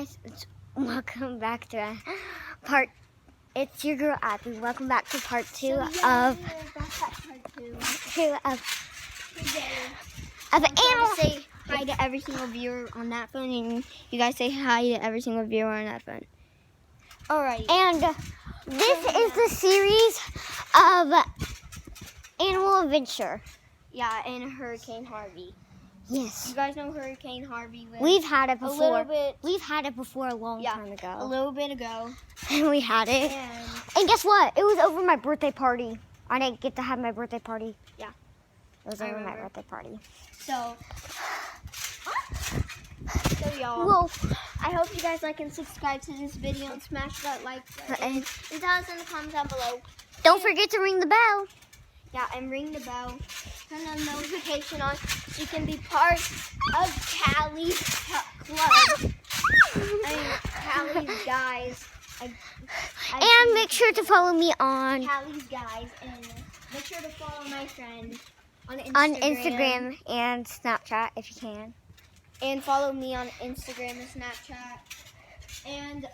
guys, welcome back to part. It's your girl Abby. Welcome back to part two of animal. Say hi to every single viewer on that phone, and you guys say hi to every single viewer on that phone. Alright. And this is the series of Animal Adventure. Yeah, and Hurricane Harvey. Yes. You guys know Hurricane Harvey? We've had it before. A little bit. We've had it before a long time A ago. little bit ago. And we had it. And guess what? It was over my birthday party. I didn't get to have my birthday party. Yeah. It was over my birthday party. So y'all, Well, I hope you guys like and subscribe to this video and smash that like button. And tell us in the comments down below. Don't forget to ring the bell. Yeah, and ring the bell. Turn the notification on so you can be part of Callie's club. Callie's guys. And make sure to follow me on Callie's guys, and make sure to follow my friend on Instagram and Snapchat if you can. And follow me on Instagram and Snapchat. And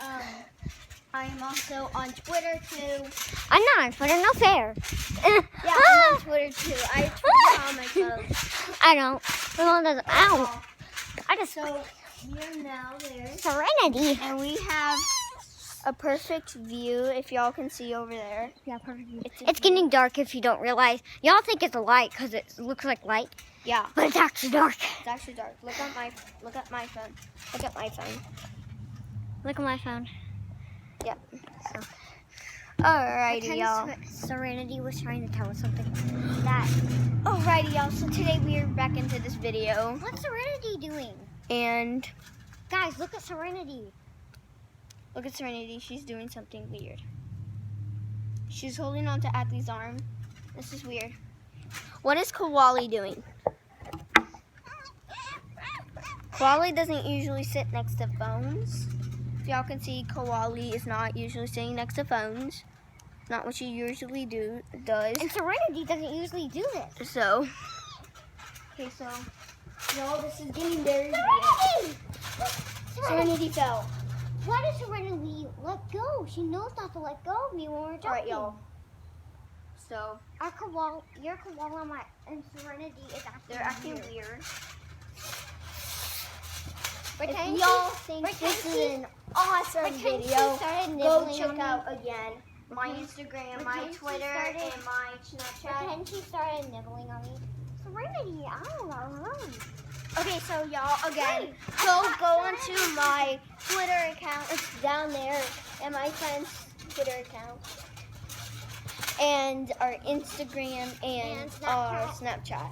I am also on Twitter too. I'm not on Twitter, no fair. Yeah, I'm on Twitter too. I tweet all my posts. I don't. My mom doesn't. Ow. I just. So we're now there. Serenity. And we have a perfect view, if y'all can see over there. Yeah, perfect view. It's getting dark if you don't realize. Y'all think it's a light because it looks like light. Yeah. But it's actually dark. It's actually dark. Look at my phone. Look at my phone. Look at my phone. Yep. Alrighty, y'all. Serenity was trying to tell us something. Alrighty, y'all. So today we are back into this video. What's Serenity doing? And guys, look at Serenity. Look at Serenity. She's doing something weird. She's holding on to Athley's arm. This is weird. What is Koali doing? Koali doesn't usually sit next to phones. If y'all can see, Koali is not usually sitting next to phones. Not what she usually does. And Serenity doesn't usually do this. So, okay, so, no, this is getting very weird. Serenity fell. Why does Serenity let go? She knows not to let go of me when we're jumping. Alright, y'all. So, your koala and Serenity is acting weird. Pretend if y'all think this is an awesome video, go check out again my Instagram, my Twitter, and my Snapchat. Pretend she started nibbling on me. Serenity, I don't know. Okay, so y'all, again, go onto my Twitter account. It's down there, and my friend's Twitter account. And our Instagram and our Snapchat.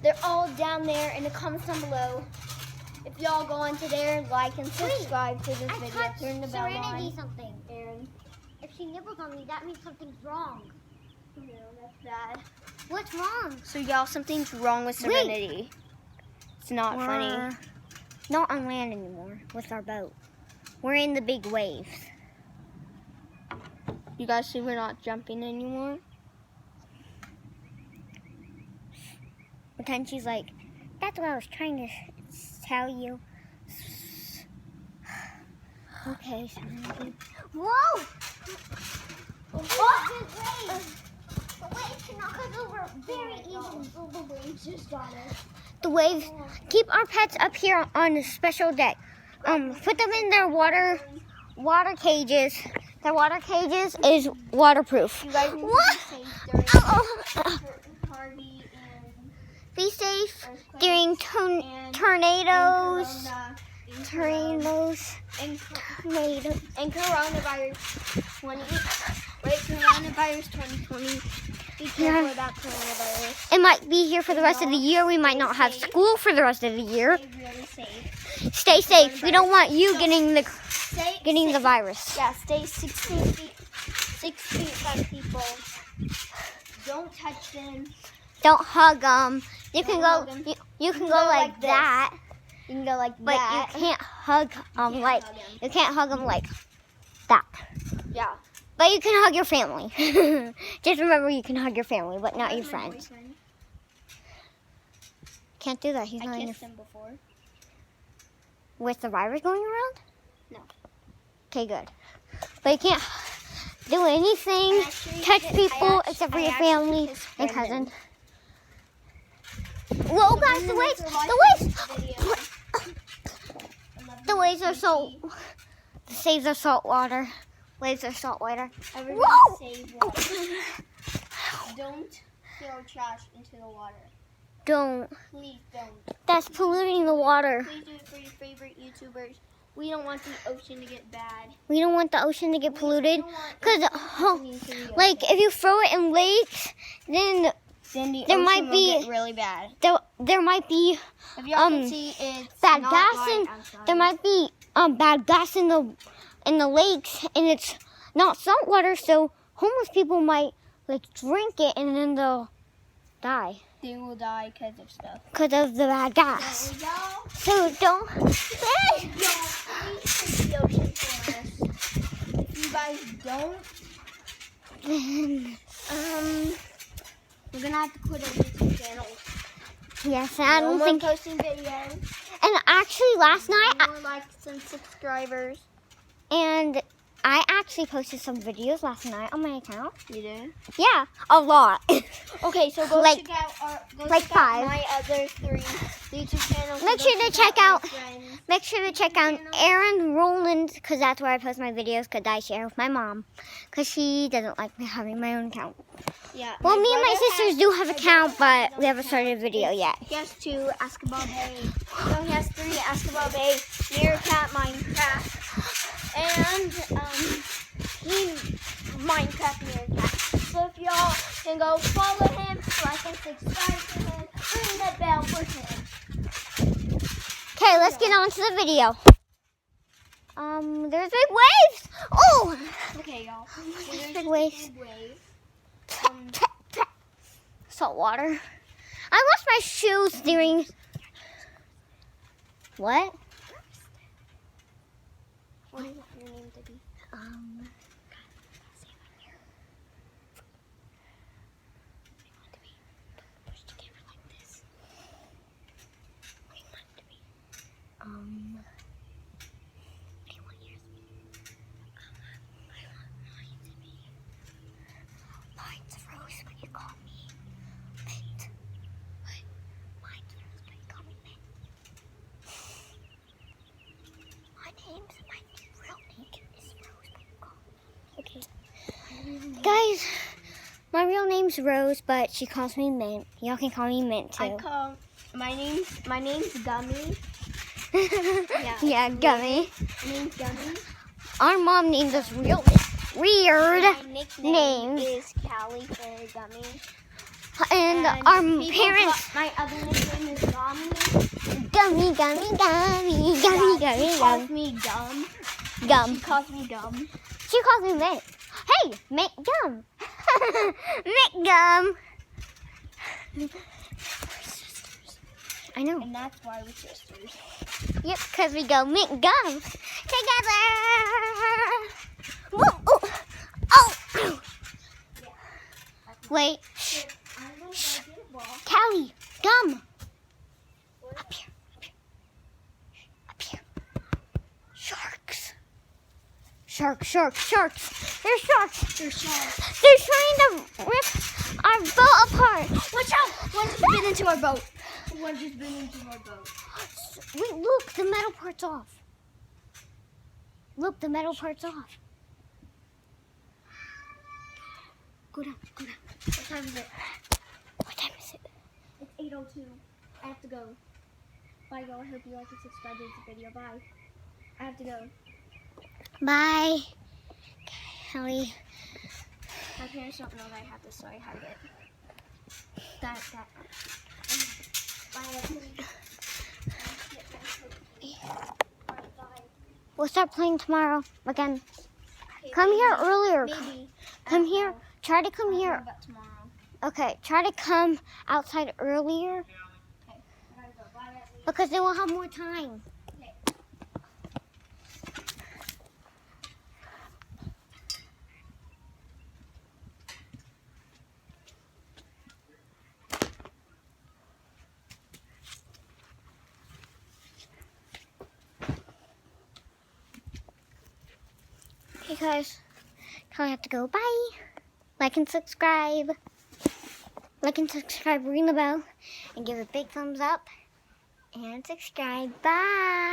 They're all down there in the comments down below. If y'all go onto there, like and subscribe to this video. Turn the bell on. Serenity something. And if she nibbles on me, that means something's wrong. no, that's bad. What's wrong? So y'all, something's wrong with Serenity. It's not funny. We're not on land anymore with our boat. We're in the big waves. You guys see we're not jumping anymore? Pretend she's like, that's what I was trying to tell you. Okay, Serenity. Whoa! What? The waves can knock us over very easily. The waves just got us. The waves. Keep our pets up here on the special deck. Put them in their water cages. Their water cages is waterproof. You guys need What? to be safe during Harvey and Be safe during tornadoes. And coronavirus 20. Wait, coronavirus 2020. Be careful about coronavirus. It might be here for the rest of the year. We might not have school for the rest of the year. Stay really safe. Stay safe. We don't want you getting the virus. Yeah, stay 6 feet from people. Don't touch them. Don't hug them. You can Don't go. hug 'em. You can go like this. that. You can go like But that. you can't hug them like hug 'em. you can't hug them like that. Yeah. But you can hug your family. Just remember, you can hug your family, but not your That's my friends. boyfriend. Can't do that. He's I not in your kissed him before. with the virus going around. No. Okay, good. But you can't do anything, touch people except for your family and cousins. Whoa, guys, the waves are so. The saves are salt water. Waves are salt water. Everybody Whoa! save water. Don't throw trash into the water. Don't. Please don't. That's polluting the water. Please do it for your favorite YouTubers. We don't want the ocean to get bad. We don't want the ocean to get polluted. Because, Like, if you throw it in lakes, then the there ocean might will be- get really bad. there might be If y'all can see, it's bad not gas light in outside. there might be bad gas in the lakes, and it's not salt water, so homeless people might drink it and then they'll die They will die because of stuff. because of the bad gas. Y'all So don't. please take the ocean for us. If you guys don't, we're gonna have to quit our YouTube channel. Yes, I No don't more think. posting videos. And actually, last night, No more likes and subscribers. and I actually posted some videos last night on my account. You did? Yeah, a lot. Okay, so go Like- check out like check 5. out my other 3 YouTube channels. Make Go sure to check out- my friends. Make sure to check out Aaron Roland, because that's where I post my videos, because I share with my mom, because she doesn't like me having my own account. Yeah. Well, me and my brother sisters has- do have my account, brother but we haven't started a video yet. He has 2 Escobar Bay. No, he has 3 Escobar Bay, Meerkat, Minecraft, and Minecraft Meerkat. So if y'all can go follow him, like and subscribe to him, ring the bell for him. Okay, let's get on to the video. There's big waves. Oh, Okay, y'all. So there's Big a waves. big wave. Salt water. I lost my shoes during. What? What do you want your name to be? Mine's Rose, but you call me Mint. What? Mine's Rose, but you call me Mint. My real name is Rose, but you call me. Okay. Guys, my real name's Rose, but she calls me Mint. Y'all can call me Mint too. My name's Gummy. Yeah, Gummy. My name's Gummy. Our mom named us weird My nickname names. is Callie for Gummy. And our people parents. My other nickname is Gummy. Gummy, gummy, gummy, gummy, gummy, She calls gum. me Gum. Gum. She calls me Gum. She calls me Mint. Hey, Mint Gum. Mint Gum. I know. And that's why we're sisters. Yep, because we go Mint Gum together. Whoa, oh, oh. Wait. Shh. Shh. Callie, gum. Up here. Up here. Sharks. Sharks. There's sharks. They're sharks. They're trying to rip our boat apart. Watch out! One just been into our boat. One just been into our boat. Wait, look, the metal part's off. Look, the metal part's off. Go down. What time is it? What time is it? It's 8:02. I have to go. Bye, y'all. I hope you like and subscribe to this video. Bye. I have to go. Bye. Kelly. My parents don't know that I have this, so I hide it. That. Bye, everybody. Bye. We'll start playing tomorrow again. Come here earlier. Maybe. Come here. Try to come I don't know here. about tomorrow. Okay, try to come outside earlier Okay. I gotta go. Bye, everybody. because then we'll have more time. Okay, guys. I have to go. Bye. Like and subscribe. Like and subscribe, ring the bell, and give a big thumbs up. And subscribe. Bye.